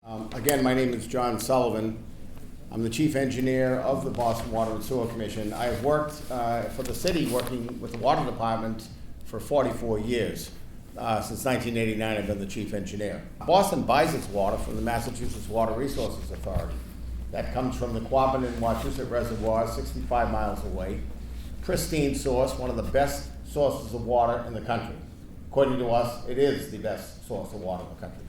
Again, my name is John Sullivan. I'm the chief engineer of the Boston Water and Sewer Commission. I have worked for the city, working with the water department for 44 years. Since 1989, I've been the chief engineer. Boston buys its water from the Massachusetts Water Resources Authority. That comes from the Quabbin and Wachusett Reservoir, 65 miles away. Pristine source, one of the best sources of water in the country. According to us, it is the best source of water in the country.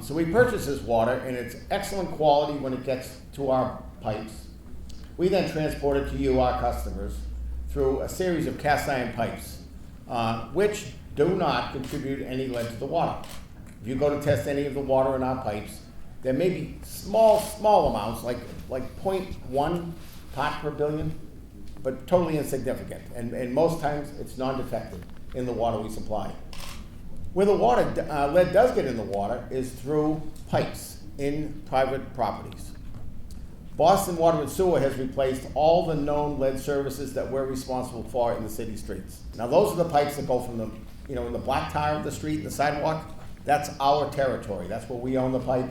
So we purchase this water, and it's excellent quality when it gets to our pipes. We then transport it to you, our customers, through a series of cast iron pipes, which do not contribute any lead to the water. If you go to test any of the water in our pipes, there may be small amounts, like 0.1 part per billion, but totally insignificant. And most times it's non-detected in the water we supply. Where the water, lead does get in the water is through pipes in private properties. Boston Water and Sewer has replaced all the known lead services that we're responsible for in the city streets. Now those are the pipes that go from the, in the black tire of the street, the sidewalk. That's our territory. That's where we own the pipe.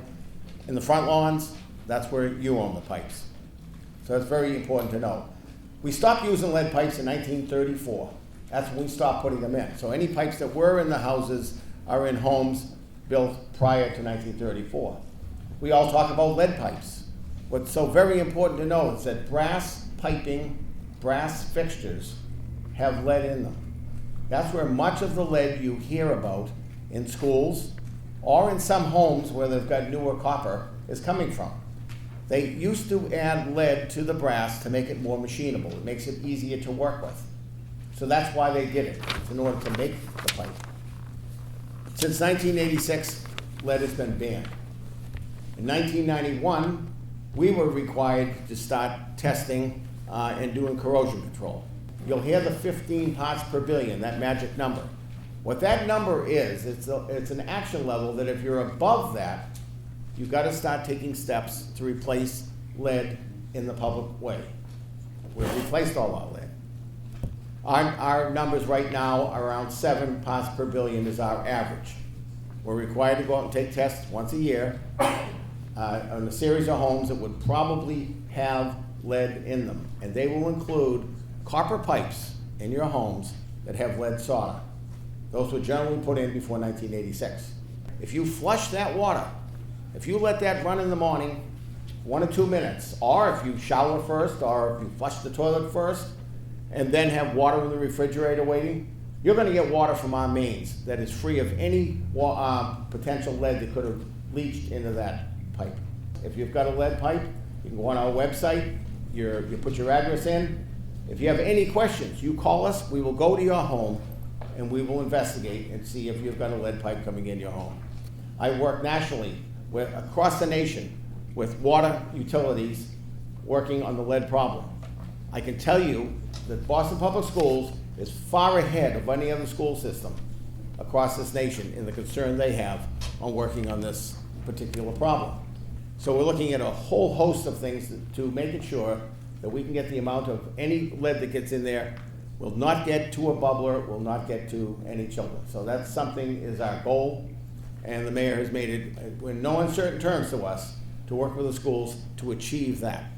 In the front lawns, that's where you own the pipes. So that's very important to know. We stopped using lead pipes in 1934. That's when we stopped putting them in. So any pipes that were in the houses are in homes built prior to 1934. We all talk about lead pipes. What's so very important to know is that brass piping, brass fixtures have lead in them. That's where much of the lead you hear about in schools or in some homes where they've got newer copper is coming from. They used to add lead to the brass to make it more machinable. It makes it easier to work with. So that's why they did it. It's in order to make the pipe. Since 1986, lead has been banned. In 1991, we were required to start testing and doing corrosion control. You'll hear the 15 parts per billion, that magic number. What that number is, it's an action level that if you're above that, you've got to start taking steps to replace lead in the public way. We've replaced all our lead. Our numbers right now are around 7 parts per billion is our average. We're required to go out and take tests once a year on a series of homes that would probably have lead in them. And they will include copper pipes in your homes that have lead solder. Those were generally put in before 1986. If you flush that water, if you let that run in the morning, 1 or 2 minutes, or if you shower first, or if you flush the toilet first, and then have water in the refrigerator waiting, you're going to get water from our mains that is free of any potential lead that could have leached into that pipe. If you've got a lead pipe, you can go on our website, you put your address in. If you have any questions, you call us, we will go to your home, and we will investigate and see if you've got a lead pipe coming in your home. I work nationally, across the nation, with water utilities working on the lead problem. I can tell you that Boston Public Schools is far ahead of any other school system across this nation in the concern they have on working on this particular problem. So we're looking at a whole host of things to make sure that we can get the amount of any lead that gets in there will not get to a bubbler, will not get to any children. So that's something is our goal, and the mayor has made it, in no uncertain terms to us, to work with the schools to achieve that.